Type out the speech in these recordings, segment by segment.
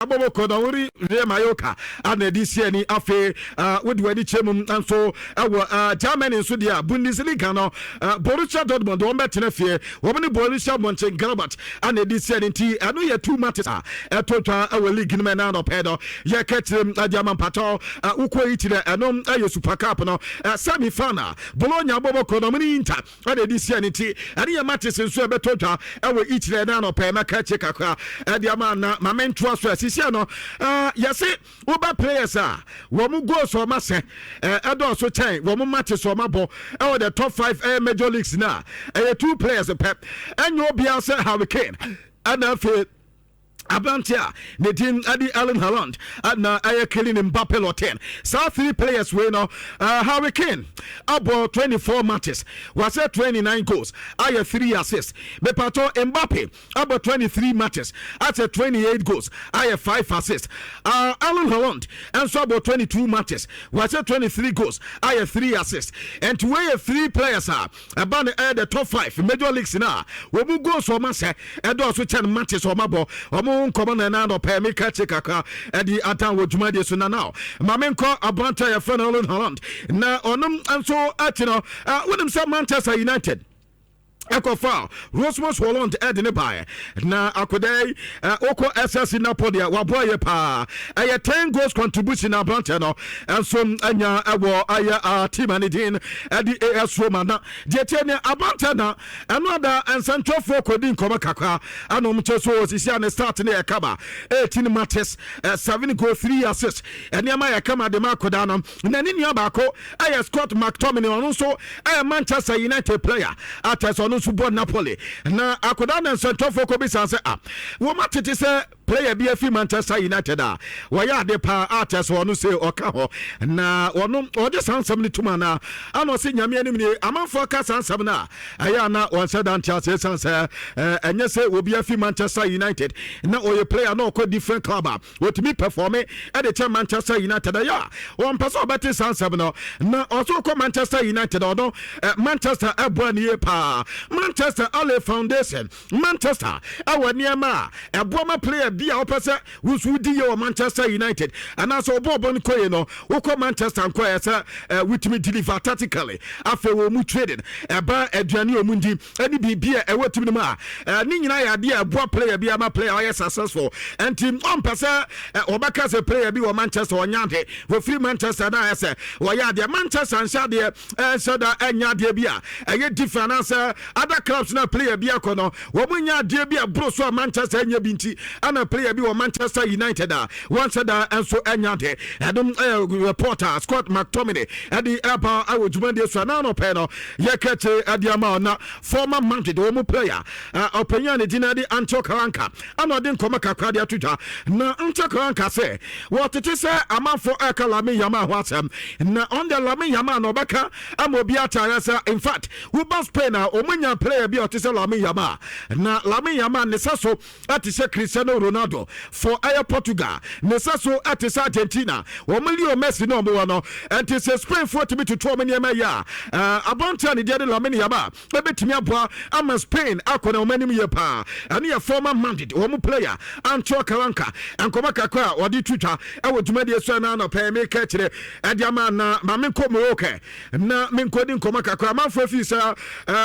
Abobo Kodawuri Remayoka and the DCNE Afe with Wedi Chemum and so Germany in Sudia Bundesliga no Borussia Dortmund don't bet in a fear woman Borussia Mönchengladbach and the DCNE I know you 2 matches a total our league in man of pedo ya catch them German pato uko itire anom ayo super cup no semi final Bologna Bobo Kodamuni Inter and the DCNE and your matches in so be total our itire na no pe maka chekakra the man mamento no yes Uber players womu goals or masse edo so chain womu matches or mabo the top 5 major leagues now 2 players pep and you be say Hurricane and Abantia, Nadine Adi Allen Haaland, and I killing Mbappe or 10. So 3 players win Hurricane about 24 matches. Was there 29 goals? I have 3 assists. Mepato Mbappe about 23 matches. I said 28 goals. I have 5 assists. Allen Haaland and so about 22 matches. Was there 23 goals? I have 3 assists. And to where 3 players are about the top 5 major leagues now. We will go so much and also 10 matches or mabo or common and now pay me catch kaka at the atan with Jumadi so now. Mamenko Abanta ya friend Holland. Na onum and so at when him some Manchester United. Ekofa Rosmus Holland edine bae na akodai oko SS na podia waboye pa 10 goals contribution na Brante no enso anya ewo aya team anidin edi AS Roma na de tene Abante na another and central for kodin koma kakra anom cheso osisi na start na yakaba 18 matches 7 goals 3 assists eniama yakama de makoda no na ni nua bako aya Scott McTominay ono so aya Manchester United player atas ono Super Napoli na akoda na nsentofo ko bi sanse wo matete se player bi afi Manchester United waya de pa artist wono se oka ho na wono ode sansam ni tuma na ano se nyame anim ni amanfo ka sansam na aya na won se dan Chelsea sanse enye se obi afi Manchester United na oye player na ko different club wotimi perform e de Manchester United ya won person obeti sansam no na also ko Manchester United odo Manchester ebwani pa Manchester Ole Foundation Manchester awaniama eboma player bia opese wusudi ye Manchester United and also obobon koye no woko Manchester nkoye se witimi deliver tactically afa wo mu trading eba aduane omundi ani bibia ewotimi ma ni nyina ya de ebo player bia ma player oye successful and team on pese obaka se player bi wo Manchester onyade wo free Manchester na ese wo ya de Manchester nsa de da enya de bia eye different answer other clubs na player bi akono wo munya de bia bro so Manchester enya binti ana player bi wo Manchester United once that and so enya de adum reporter Scott McTominay adi aba awojumande so na no pe no yekete adiama na former Madrid wo mu player openya ne dinadi Anto Karanka ana de nkoma kakra de atudwa na Anto Karanka se what it is amanfo akalame yama hwasem na on the lame yama no baka amobi atayasa in fact we boss pay na omunya player bi otise lame yama na lame yama ne saso atise Cristiano Ronaldo for Air Portugal ne saso atise Argentina wo Leo Messi no mo no antise Spain for to be to 2 many ya abonta ne de lame yama ebetimi aboa ama Spain akona omanim ye pa ane ya former Madrid wo mu player Anto Karanka ankoma kakra odi twitwa awodumade so na no pay me ka kire adiama na mamenko Morocco na menkodi nkoma kakra manfo fi sa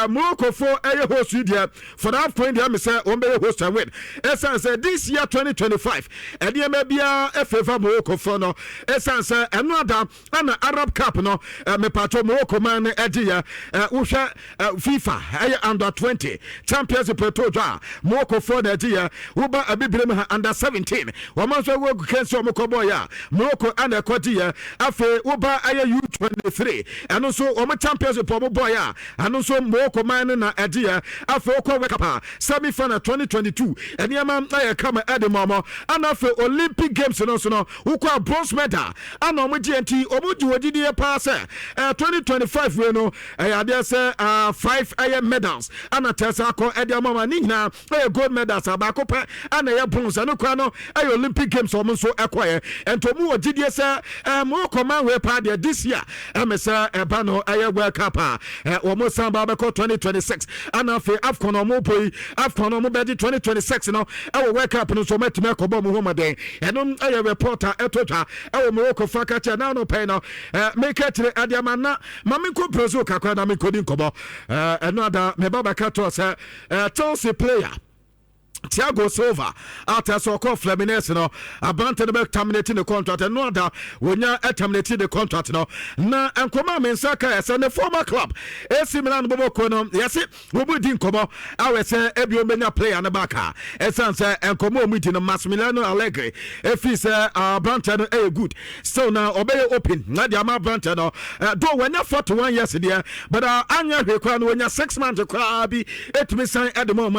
Morocco for eye host dia for that point dia me say won be host and win esan say this year 2025 adiama bia efeva Morocco for no esan say eno adam na Arab Cup no me pato Morocco man edia wo hwa FIFA eye under 20 champions pretoja Morocco for the edia wo ba abibrem under 17 wo man so wo kenso mo kobo ya Morocco ana kodia afe wo ba eye U23 eno so o mo champions po boy ya eno so Morocco man na edia afe ko wekapa semi final 2022 eniama na kama edemamo ana afe Olympic games no so no wo kwa bronze medal ana mo GNT o mo juwodidi pa se 2025 we no ade se 5 aye medals ana tesa ko edemamo ni na gold medals abako pa ana ye bronze no kwa no aye Olympic games o mo so ekoye ento mu ogidie se Morocco man we pa de this year emesa eba no aye World Cup o mo samba be ko 2026 ana fe AFCON o mo boy AFCON o mo be 2026 no e World Cup no so metime ko bom ho maden enom aye reporter etotwa e wo Morocco fa ka che na no pay no make it adiama na mame ko Brazil kakwa na me ko din kobo eno ada me baba ka to say Chelsea player Thiago Silva after so called Fluminense no abante no terminating the contract and no other when you terminating the contract no na enkoma mensaka yes the former club AC Milan bobo kono yes we be din komo awe say ebio menya player na Barca esan say enkoma omiti no Massimiliano Allegri if he say abante no good so now obey open na dia ma abante no do when you 41 years there but anya hwekwa no when you 6 months kwa bi etumi san edemo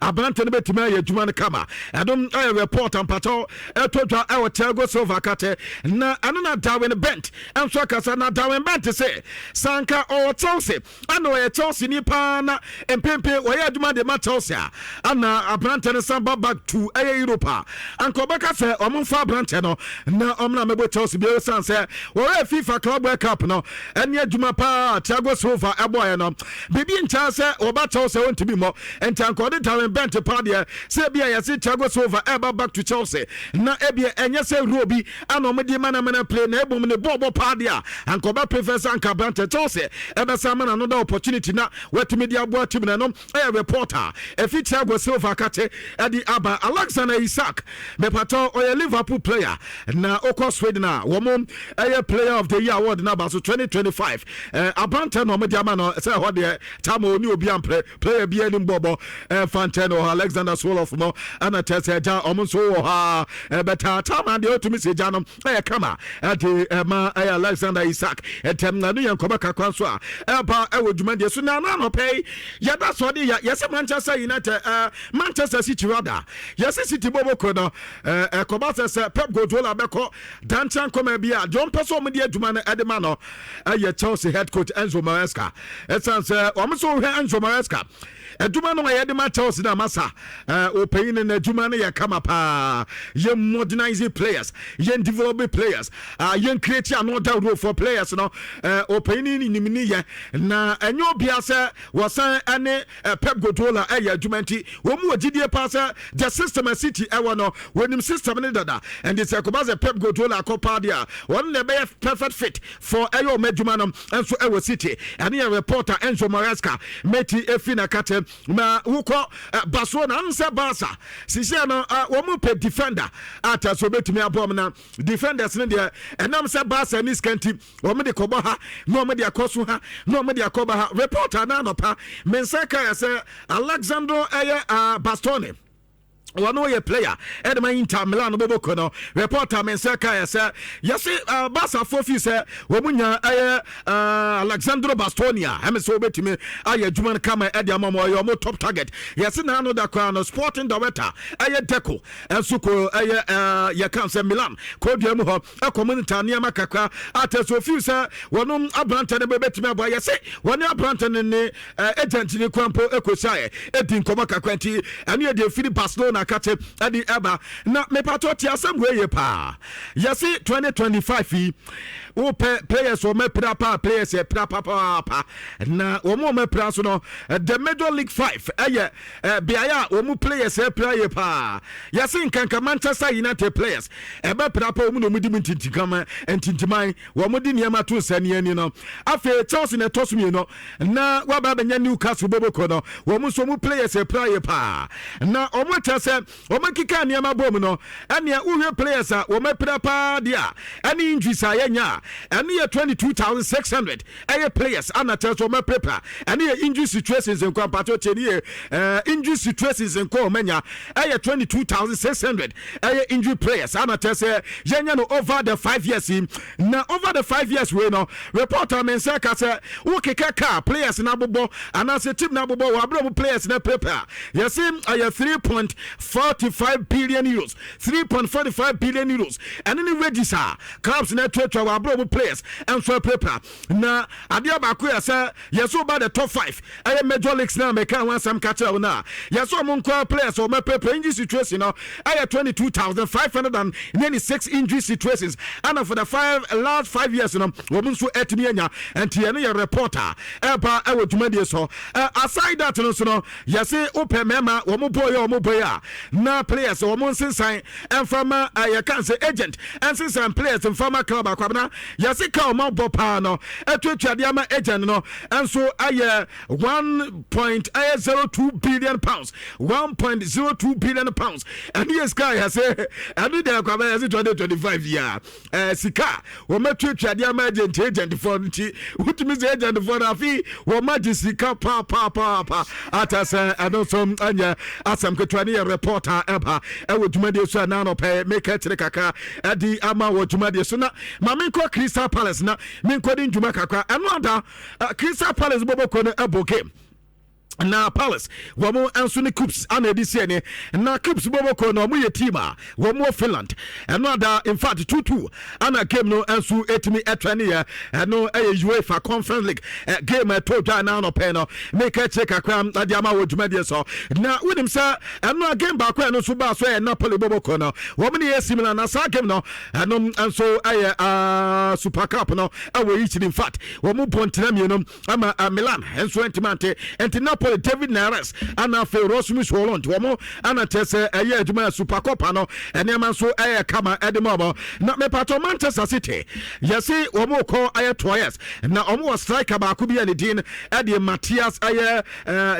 abante no betumi Juman Kama. I don't report on Pato, Etotwa, our Thiago Silva Kate, na another Darwin Bent, and Swakasana Darwin Bent to say, Sanka or Chelsea, I know a Chelsea Nipana, and Pempe, where Juma de Matosia, Anna, a Branton Samba back to a Europa, and Kobaka say, Omunfa Brantano, na Omna Mebo Chelsea, Biosan say, where FIFA Club World Cup no, and yet Juma Pa, Thiago Silva, Aboyano, Bibi in Chelsea, or Chelsea want to be more, and Tankodi Darwin Bent to Padia. Say bia ya see Thiago Silva ever back to Chelsea na ebia enye say Robi ana omedi mana play na ebom ne bobo padia and koba professor and Cabrante Chelsea ebe sama na another opportunity na wetumi dia boa team na no reporter efi Thiago Silva kate edi aba Alexander Isak me pato oye Liverpool player na okọ Sweden na womo player of the year award na ba so 2025 Abrante no omedi ama no say ho de tamo oni obi am player bia ni bobo Fantano Alexander of no ana tese ja omunso ha beta tama de otumi se janom kama ati ma Alexander Isak etem na no yankoba kakwa so a ba ewodwuma de so na no pay ya da so de ya yese Manchester United Manchester City rather yese City bobo ko no ekoba se Pep Guardiola beko danchan koma bia John Peso mo de adwuma na edema no Chelsea head coach Enzo Maresca esanse omunso Enzo Maresca adwuma no yede ma Chelsea na masa opaying in adwuma no ya kama pa ye modernizing players ye developing players ye create another role for players no opaying ni nimini ye na enyo bia se wasan ane Pep Guardiola adwuma nti wo mu ogidie pa se the system city no wenim system ne dada and it's a Pep Guardiola kopa dia one le be perfect fit for ayo medwuma no enso ewo city and here reporter Enzo Maresca meti efina kate ma wuko Barcelona ansa Barca sisi no wo mu pe defender ata so betumi abom na defenders ne de enam se Barca ni skanti wo mu de kobo ha no mu de akoso ha no mu de akoba ha reporter na no pa mensaka ya se Alexandro Bastoni one way player Edma Inter Milan bobo kono reporter mensaka ya say yes Barca for few say wo munya Alexandro Bastonia am so betime adwuma kama ediamamo yo mo top target yes na no da kwa no sporting director Deco ensuko ya kan say Milan ko duamu ho community niam kakra at so few say wonum abrante ne betime abo yes woni abrante ne agent ni kwampo ekosai edin koma kakwanti anu de fili Barcelona kate adi eba na me patoti asem we ye pa yesi 2025 wo players wo me pra players e pra pa na wo mo me pra so no the Major League 5 biaya wo mu players e pra ye pa yesi nkanka Manchester United players e be pra pa wo mu no mu di mintintikama entintiman wo mu di niam to sani ani no afi Chelsea na tosumi no na wa ba benya Newcastle boboko no wo mu so mu players e pra ye pa na o mo tese o makika niam abom no ene uhwe players a wo me pra pa dia ene injuries a yenya ene 22,600 players ana tese o me prepare ene injury situations en kwampato cheni injury situations en ko menya 22,600 injury players ana tese yenya no over the 5 years na over the 5 years we no reporter mensaka say wo keka players na bobo ana se team na bobo wa bro players na prepare yesim 3.45 billion euros 3.45 billion euros and any register clubs na twetwa wa bro players and so prepare na adia ba ko ya say yeso ba the top 5 major leagues na make one some catch na yeso mon ko players o me prepare injury situation no 22,596 injury situations and for the last 5 years no wo mun so etimi anya and tie no your reporter eba e wodwuma die so aside that no so no yesi open mema wo mo boy na players wɔn nsensan mfama yɛ kan sɛ agent nsensan players mfama club akwabena yɛsi ka wɔn abɔ paa no etuatua de ama agent no nso ayɛ 1.02 billion pounds 1.02 billion pounds ɛni yɛ sika yɛsɛ ɛni de akwabena yɛsi 2025 yia sika wɔn etuatua de ama agent for nti wotumi sɛ agent for na afi wɔn ma gye sika pa atasa ɛno so anya asam ketewa ne yɛ reporter ɛba ɛwɔ dwumadie so a na anɔpɛ meka kyerɛ kakra ɛde ama wɔ dwumadie so na ma menkɔ Crystal Palace na menkɔ de ndwuma kakra ɛno ada Crystal Palace bɔbɔkɔ no ɛbɔ game na Palace wɔn nso ne Cups ana edi sie ne na Cups bɔbɔkɔ na wɔn yɛ team a wɔn wɔ Finland ɛno ada in fact 2-2 ana game no nso etimi ɛtwa ne yɛ ɛno ɛyɛ UEFA Conference League game ɛtɔ dwa na anɔpɛ no meka kyerɛ kakra ade ama wɔ dwumadie so na wonim sɛ ɛno a game baako ɛno nso baa so ɛyɛ Napoli bɔbɔkɔ no wɔn ne yɛ similar na saa game no ɛno nso ɛyɛ Super Cup no ɛwɔ each in fact wɔn bɔ ntena mmienu ama Milan nso ntimante Napoli David Nares ana fe Rosmus Holland wɔn ana tɛsɛ ɛyɛ adwuma Super Cup no ɛnɛma nso ɛyɛ kama ɛdemɔbɔ na mepato Manchester City yɛsi wɔn kɔ ɛyɛ Troyes na wɔn wɔ striker baako bi ɛne din ɛde Matthias ɛyɛ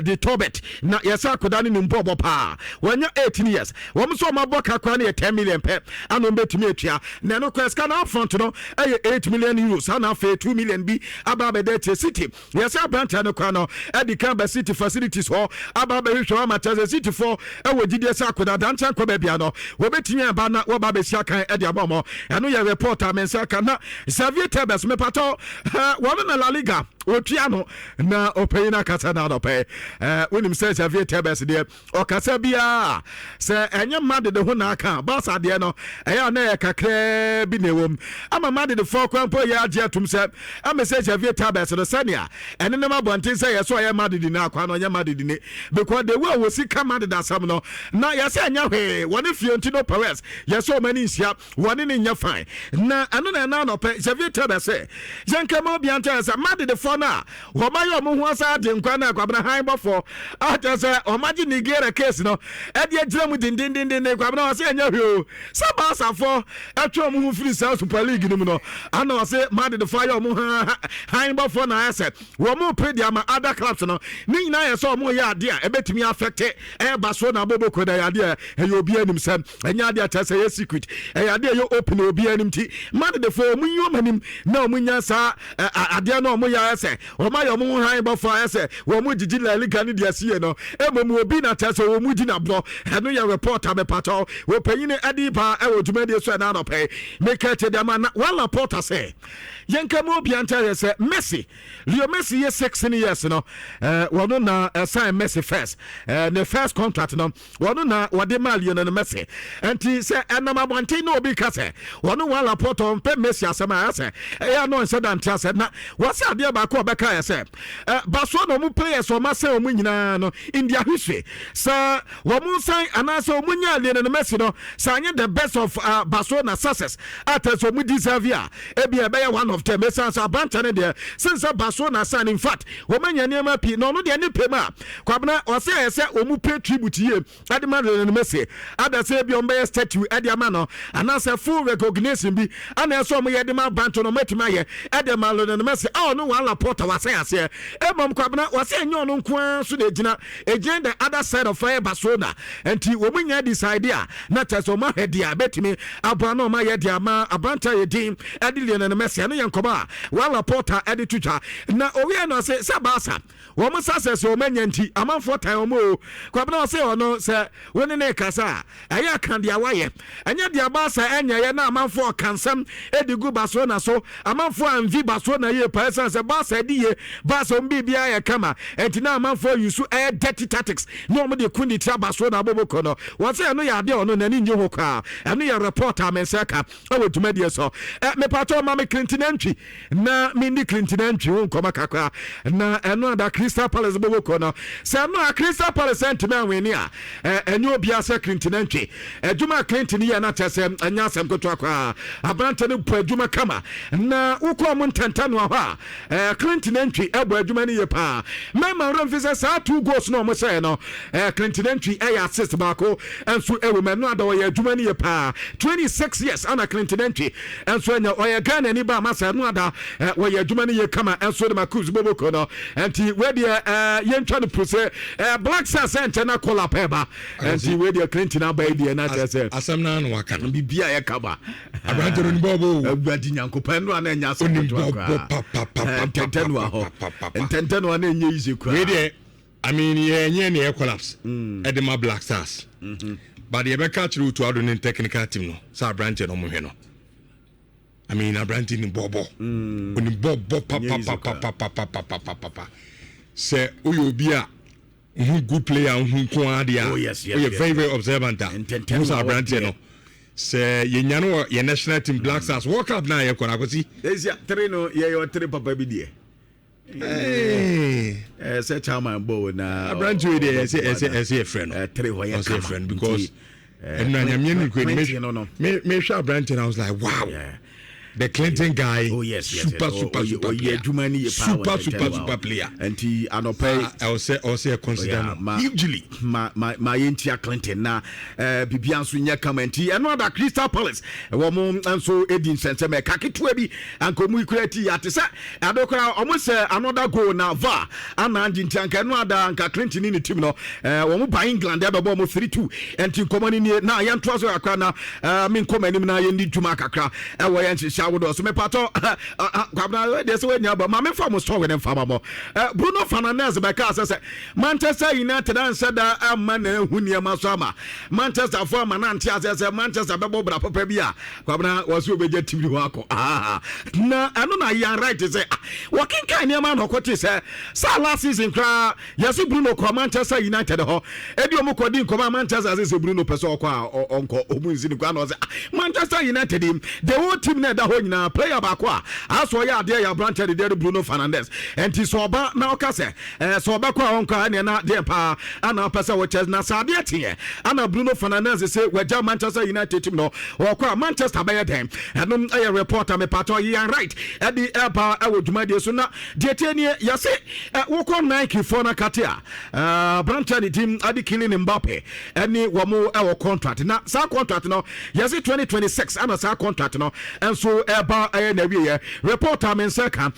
de Tobet na yɛsɛ akoda ne mbɔbɔ paa wɔnya 18 years wɔn nso wɔn abɔ kakra ne 10 million pɛ ana wɔn betumi atua na no kwes kana front no ɛyɛ 8 million euros ana fe 2 million bi aba bɛdɛ City yɛsɛ abranteɛ no kwa no ɛde kan bɛ City facilities ho aba be hwehwe Manchester City for ewo gidie sa akoda dancha kwa bia no we betinye aba na wo ba be sia kan e de abomo eno ye reporter mensa kan na Xavier Tebas me pato wo na La Liga otua no na opɛyi na kasa na opɛ wonim sɛ Xavier Tebas de o kasa bia sɛ enye made de ho na aka Barca de no ɛya na ye kakra bi ne wom ama made de fo kwampo ye agye atum sɛ ama sɛ Xavier Tebas no sɛnea ene ne mabonten sɛ ye so ye made de na akwa no ye made de ne because the way we see come made da sam no na ye sɛ anya hwe woni Fiorentino Perez ye so mani nsia woni ne nya fine na eno na na opɛ Xavier Tebas sɛ yenka mo bia nta sɛ made de fo na wɔmayɛ ɔmo ho asa de nkwa na kwabena han bɔfo ata sɛ ɔmagye Nhyira case no ɛde agyira mu dindindindin kwabena ɔsɛ anya hwe o sɛ baasafo ɛtwe ɔmo ho firi South Super League no mu no ana ɔsɛ made de fo ayɛ ɔmo han bɔfo na ayɛ sɛ wɔmo pedi ama other clubs no ne nyina yɛ sɛ ɔmo yɛ ade a ɛbɛtumi affect ɛba so na bɔbɔkɔ da yɛ ade a ɛyɛ obi anim sɛ ɛnyɛ ade a kyerɛ sɛ yɛ secret ɛyɛ ade a yɛ open obi anim ti made de fo ɔmo yi ɔmo anim na ɔmo nya saa ade na ɔmo yɛ sɛ ɔma yɛ ɔmo han bɔfo ayɛ sɛ wɔmo gyigyi La Liga ne deɛ sie no ɛmom obi na kyerɛ sɛ wɔmo gyina borɔ ɛno yɛ reporter mepatɔ wɔpanyine ade paa ɛwɔ dwumadie so ɛna anɔpɛ meka kyɛ de ama na one reporter sɛ yɛnka mu obi ankyɛ sɛ Messi Leo Messi yɛ 16 years no wɔno na sign Messi first the first contract no wɔno na wɔde ma Lionel Messi nti sɛ ɛnam abɔnten na obi ka sɛ wɔno one reporter mpɛ Messi asɛm a ɛsɛ ɛyɛ no nsɛ da nte asɛ na wɔsɛ adeɛ baako ɔbɛka yɛ sɛ Barcelona ɔmo players ɔma sɛ ɔmo nyinaa no India history sɛ wɔmo san anaasɛ ɔmo nya Lionel Messi no sɛ anyɛ the best of Barcelona success atɛ sɛ ɔmo deserve a ebi ɛbɛyɛ one of them ɛsan sɛ abanta ne deɛ since Barcelona san in fact wɔma nya nneɛma pii na ɔno deɛ ne pɛ mu a kwabena ɔsɛ yɛ sɛ ɔmo pay tribute yie ade ma Lionel Messi ada sɛ ebi ɔmo bɛyɛ statue ɛde ama no anaasɛ full recognition bi ana ɛsɛ ɔmo yɛ de ma abanto no matumi ayɛ ɛde ma Lionel Messi a ɔno one Laporta wasɛ aseɛ emom kwabena wasɛ nyɛ ɔno nkoa so de gyina the other side of fire Barcelona enti wɔn nya decide a na tɛsɛ ɔmo ahɛ dia betumi aboa na ɔmo ayɛ dia ma abanta yɛ din ɛde Lionel Messi ɛno yɛ nkɔmɔ a one Laporta ɛde twitwa na owie no sɛ Barca wɔn success wɔn anya nti amanfoɔ tan wɔn o kwabena ɔsɛ ɔno sɛ wɔn ne kasa ɛyɛ akandeɛ wayɛ ɛnyɛ dia Barca ɛnyɛ yɛ na amanfoɔ kansɛm ɛde gu Barcelona so amanfoɔ anvi Barcelona yɛ pa ɛsan sɛ Barca ɛde yɛ Barca ɔmo bia yɛ kama ɛnti na amanfoɔ yusu ɛyɛ dirty tactics na ɔmo de kundi tia Barcelona abobɔkɔ no wɔsɛ ɛno yɛ adeɛ ɔno n'ani nye ho kaa ɛno yɛ reporter amensɛka ɛwɔ dwumadie so mepatɔ ma me Clinton antwi na mindi Clinton antwi ho nkɔmɔ kakra na ɛno ada Crystal Palace bobɔkɔ no sɛ ɛno a Crystal Palace ntumi anwene a ɛnyɛ obi asɛ Clinton antwi adwuma Clinton yɛ na kyɛ sɛ ɛnyɛ asɛm kotoa koraa aberante no po adwuma kama na wokɔ ɔmo ntɛntɛ no hɔ a Clinton entry ebo adwuma ne ye pa mema remfise sa 2 goals no mo say no Clinton entry assist baako enso ewo menu ada wo ye adwuma ne ye pa 26 years ana Clinton entry enso enya oye Ghana ni ba masa no ada wo ye adwuma ne ye kama enso de Marcus Boboko no enti we de ye ntwa no prose Black Stars enter na call up eba enti we de Clinton aba de na tese asam na no waka no bibia ye kaba Abrantero ni bobo abadi nyankopan no ana nya so Intenteno ana enye easy kwa. I mean ye collapse Edema Black Stars. But the Rebecca through to our technical team no. Sa branch no mo hwe no. I mean a branch in bobo. Oni bobo papa. Say oyo bi a good player who ko ade a. Oyo very observant. Who's our branch no. Say ye nyano ye national team Black Stars World Cup na ye kona kwesi. Esia 3 no ye yo 3 papa bi die. Say chairman bo na branch we dey say a friend. 3 ho ye friend because and na nyame ni ko me sure branch and I was like wow. Yeah. The Clinton guy, super player. And he pay. I'll say consider hugely. My Intia Clinton na Bibian Sunya commenti and other Crystal Palace. Woman and so Edin Senseme Kakitwebi and Komu Kreti Atisa. Adoka almost another goal now va and Anjin Tanka no other Clinton in the team no. Womu by England they bomb 3-2 and to come in na yan trouser akana min come in na yendi Jumakakra. So me pato kwabna dey say nya ba ma me fa mo store we fa mo Bruno Fernandes be ka say Manchester United and said am na hu niam so ama Manchester for ma na ntia say Manchester be bo bra papa bia kwabna wo so obeja tibri ho akọ na anu na yan right say working kan niam na okoti say last season kra yes Bruno ko Manchester United ho edi omo ko di ko Manchester say Bruno person okọ onko omunzi ni kwa na say Manchester United the whole team na da ho nyina player baako a aso ya ade ya branch de Bruno Fernandes enti so oba na oka se so oba kwa onka na na de pa ana pesa wo ches na sade atie ana Bruno Fernandes say waja Manchester United team no okwa Manchester bay dem eno aye reporter me pato ye right e di eba e wo dwumade so na de tenie ya se wo ko Nike for na katia branch de team adi killing Mbappe eni wo mo e wo contract na sa contract no ya se 2026 ana sa contract no enso eba na wie reporter men seka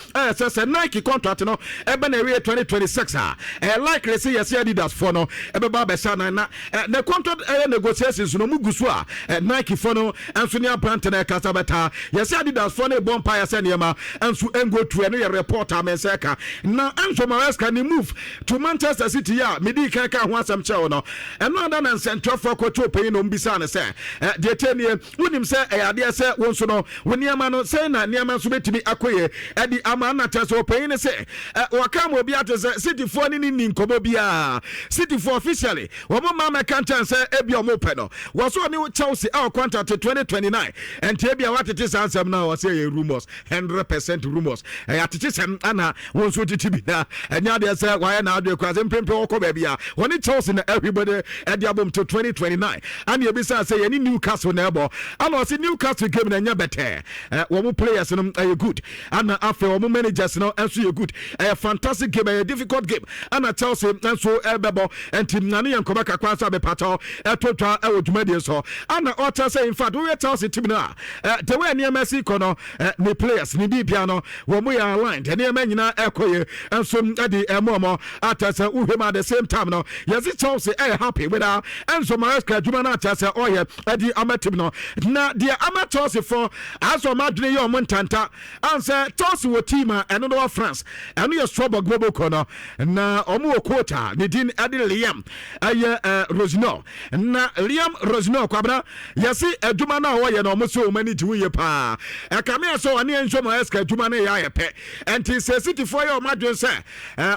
say Nike contract no eba na wie 2026 likely say yes Adidas for no eba ba sha na the contract negotiations no mugusu Nike for no enso ne brand na kasa beta yes Adidas for no bomb pa say niema enso engo to no reporter men seka na Enzo Maresca ni move to Manchester City ya medi kan ho asam che no eno ada na central for kocho pay no mbisa na say de tenie wonim say ade say won so no woniama no say na niama so betimi akoye edi ama na teso pay say wakam obi atese City for ni nkobo bia City for officially wo mama kan chan say ebi o mo pe no wo so ni Chelsea our contract to 2029 and ebia watete sansam na wo say rumors 100% rumors atete sem ana won so titi bi na enya de say why na ade kwampempe wo ko ba bia woni Chelsea na everybody edi abom to 2029 and you be say any Newcastle na ebo ana say Newcastle game na nya better wo players no good and after wo managers no enso you good a fantastic game a difficult game and Chelsea enso ebebo and team nane yankoba kakwa so be pato etotwa e odumade so and ocha say in fact we Chelsea team na the way near Messi kono the players ni bibia no wo mo ya aligned and near nyina ekoye enso edi emomo atase uhwema at the same time no yes Chelsea happy with Enzo Maresca adwuma na atase oye edi amatim no na the Chelsea for aso Madrid yo montanta answer Chelsea wo team and no France and you struggle global corner na omo quota the din adi Liam Rosino na Liam Rosino kwabra yesi adwuma na wo ye na omo so mani ti wo pa kame so ani Enzo Maresca adwuma na ya ye pe enti say City for your Madrid say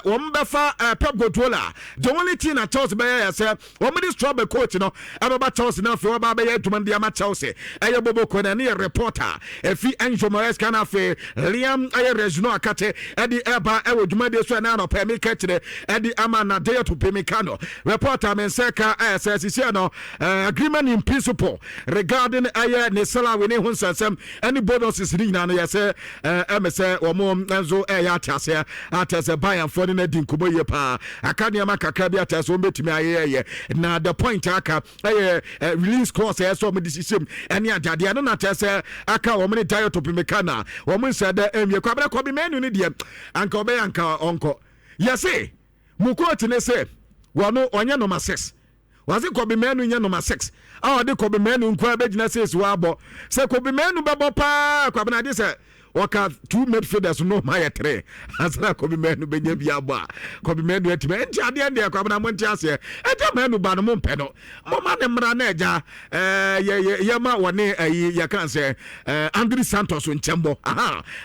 wo mbefa Pep Guardiola the only thing na Chelsea be ya say wo me struggle coach no ababa Chelsea na fe wo ba be adwuma dia ma Chelsea bobo corner na reporter efi Enzo Maresca na fe Liam aye Regino akate edi eba ewo dwumade so na no pemi kachire edi ama na dey to pemi kano reporter Menseka SSC no agreement in principle regarding aye ne salary ne hunsasem any bonuses ni na no yese emese omo Enzo ya atase buy for na di nkobo ye pa akania makakra bi atase o betimi aye na the point aka release clause so me decision any adade no na atase aka o me diet to mekana o me said emye kwabra ko bi menu ni de anka obe anka onko yese mukoti ne se wono onye number 6 wazi ko bi menu nya number 6 de ko bi menu nkwa be gina se wa abo se ko bi menu bebo pa kwabna de se waka 2 midfielders no my 3 asra ko bi menu be nya bi abo ko bi menu etime enti ade ande kwabna mo nti ase eta menu ba no mo mpe no mo ma ne mra na eja ye ma woni ayi ya kan se Andrew Santos nchembo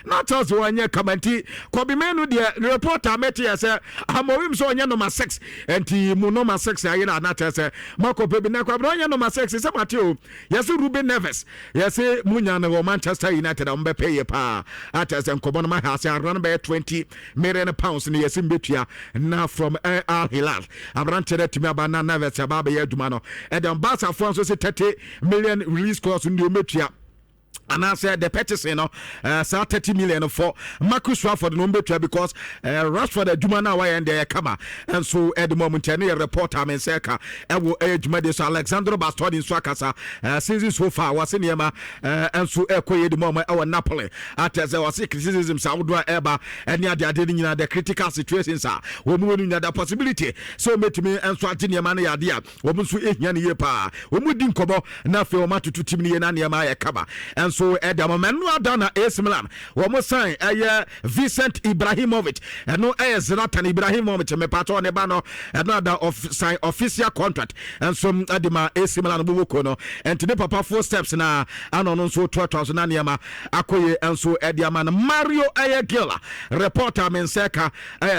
na tells wanye kamanti ko bi menu de reporter meti ase amowim so onye number 6 enti mu number 6 ayi na tell se mako pe bi na kwabna onye number 6 se Mateo yes Ruben Neves yes munya na Manchester United ambe pay pa atase nkobo no ma ha se around by 20 million pounds ni yesim betua na from Al Hilal abrante retimi abana Neves ababa ye aduma no edem Barca for so 30 million release clause ndi metua. And I said the purchasing, 30 million for Marcus Rashford no better because Rashford Jumana why and they come and so at the moment any reporter Menseka will age Medis Alexandro Bastoni in Swakasa season so far was in Yama and so the moment our Napoli at as our criticism Saudwa Eba and the other the critical situations are we moving the possibility so met me and so Yamani idea woman so yepa we moving kobo na fe o matu to timni na Yama kaba and so Edam Manuel Dana AS Milan womo sign Vincent Ibrahimovic and no Zlatan Ibrahimovic me pato ne ba no another sign official contract and some Adima AS Milan buko no and today papa 4 steps na ano no so 2000 na niama akoye and so Ediama Mario Ayagila reporter Menseka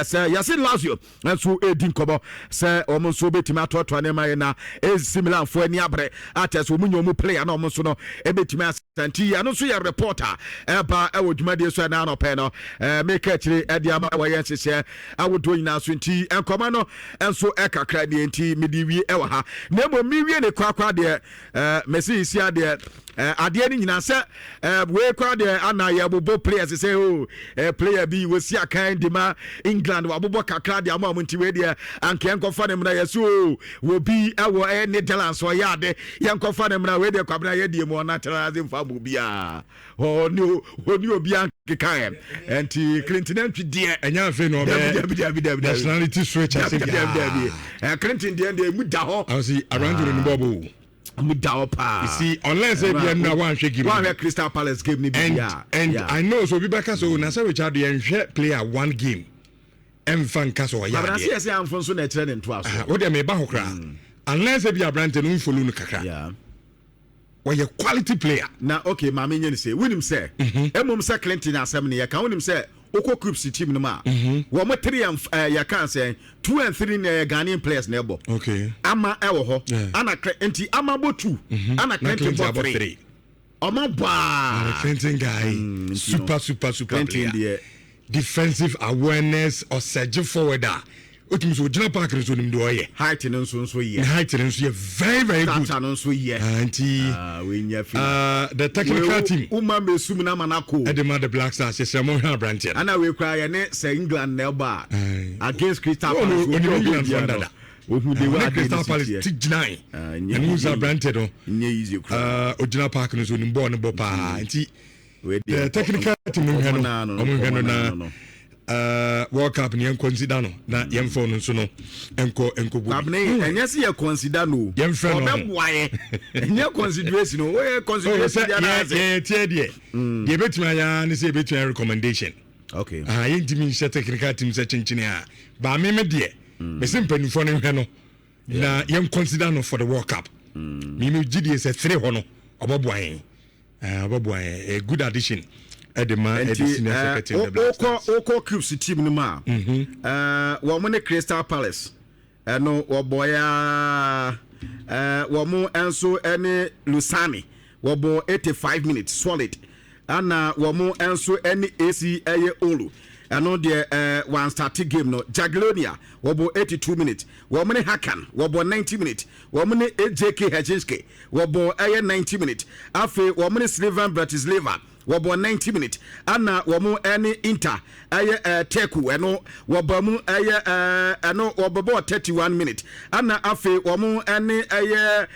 say Yasin Lazio and so Edin Kobo say omo so betima to ne ma na AS Milan for ani abre ates omunyo mu player na omo so no ebetima santi ano so ya reporter eba ewo dwumade so na no pe no make akire Ediama waye sese awodo nyina so nti enkoma no enso ekakra de nti mediwi ewa ha na mo miwie ne kwakwa de mesi isia de ade ni nyina se we kwa de ana ya bobo players say oh player bi we si akan de ma England wa bobo kakra de ama nti we de anke enkofa ne mra yeso wo bi ewo Netherlands o ya de yenkofa ne mra we de kwabna ye de mo na tara azimfa bo bia oni obi anke kan enti Clinton ntwi de enya fe no be nationality switch as Clinton de mu da ho I see around the bobo you see, unless they be na one shake one Crystal Palace game ni and I know so be back so na say Richard the player one game fan kaso ya but I say am fon so na training to us what dem e ba hokra unless they be a brand no follow no kakra yeah we a quality player na okay ma me nyene say winim say emom say Clinton asem ne ya kan winim say Oko Crips team no ma wo mo 3 ya kan say 2 and 3 na Ghanaian players na ebo okay ama ewo ho ana enti ama bo 2 ana Clinton bo 3 oma ba Clinton guy super player defensive awareness or surge forwarder otim so gina park so nim do ye height no so ye height no so ye very good that no so ye anti we nya the technical team uma mesum na manako edema the Black Stars yes mo hwa branch ana we kra ye ne say England na ba against Crystal Palace England fondada ohu de wa Crystal Palace tignan and who's a branch no nye easy kra ogina park no so nim ball no bo pa anti the technical team no World Cup ni consider no na yemfo no so no enko bu abne enye se ye consider no yemfo no obeboaye enye consideration no we consideration ya tie de ye betima ya ni se betima recommendation okay ye ndimi se technical team se chinchini a ba me de be se mpanifo no hwe no na yem consider no for the World Cup me gidi se 3 ho no obeboaye a good addition Edema senior secretary of the Black Stars. Oko Crips team no ma. Wo mo ne Crystal Palace. No wo boya wo mo enso ene Lusani. Wo bo 85 minutes solid. ana wɔn nso ne AC ɛyɛ olu ɛno deɛ one start game no Jaglonia wɔbɔ 82 minutes wɔn ne Hakan wɔbɔ 90 minutes wɔn ne AJK Hachinski wɔbɔ ɛyɛ 90 minutes afei wɔn ne Slaven Bratislava wɔbɔ 90 minutes ana wɔn ne Inter ɛyɛ Teku ɛno wɔbɔ mu ɛyɛ ɛno wɔbɔ 31 minutes ana afei wɔn ne ɛyɛ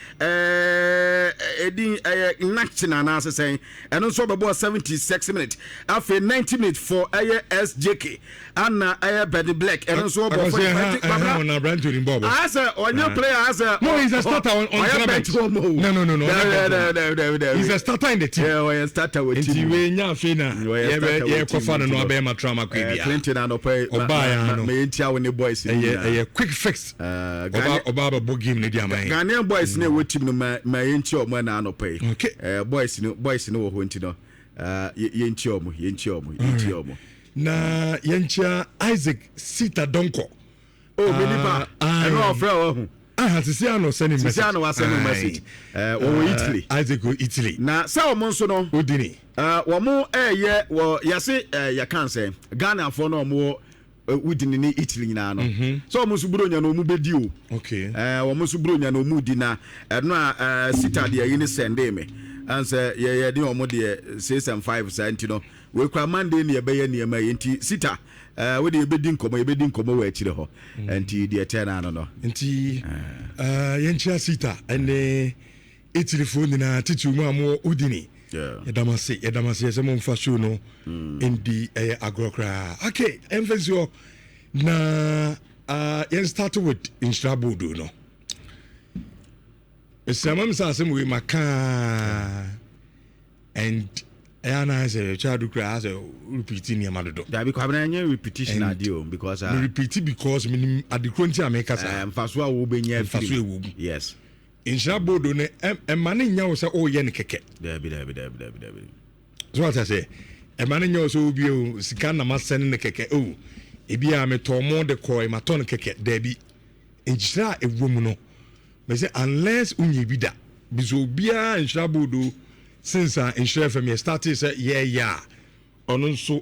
edin ɛyɛ Nakchina na asesɛn ɛno nso wɔbɔ 76 minutes afei 90 minutes for ɛyɛ SJK ana ɛyɛ Benny Black ɛno nso wɔbɔ 45 asa onye player asa no he's a starter on bench no he's a starter in the team yeah starter with team we nya afi na ye kofa no abey matrama kwa bia Clinton and oba me ntia we ne boys ye quick fix oba bo game ne dia man Ghanaian boys ne we team no ma ntia o na anopai boys no wo ho nti no ye ntia o na ye ntia Isaac Sita Donko Benipa and all friend Sisiano sending message. Sisiano was sending message. Italy. Isaac Italy. Na sa mo nso no Udini. Wo mo wo yase ya kan say Ghana for no mo Udini ni Italy na no. So mo nso buro nya no mu bedi o. Okay. Wo mo nso buro nya no mu di na no a sita de yi ni send me. And say ye de o mo de 6 and 5 cent no. We kwa Monday ni e be ye ni e ma yenti sita we dey ebedi nkomo we akire ho enti de etena no enti yenchia Sita ene Italy phone na titu mu amo Udini yedamase yese mo mfa show no indi agrokra okay emphasis na yen start with Instrabodo no esamam sa asem we maka and Ayana say child cry repeating your mother. That because I'm repetition adio because I repeat because me at the country America Faswa will be near Faswa. Yes. In Shabodo ne money nya say oh yen keke. There be. So what I say a money nya so be o sika na ma send ne keke oh e bia me to mo de koi ma ton keke there be enjira ewom no me say unless unye bi da biso bia in Shabodo since in Sheffield me started say yeah ono nso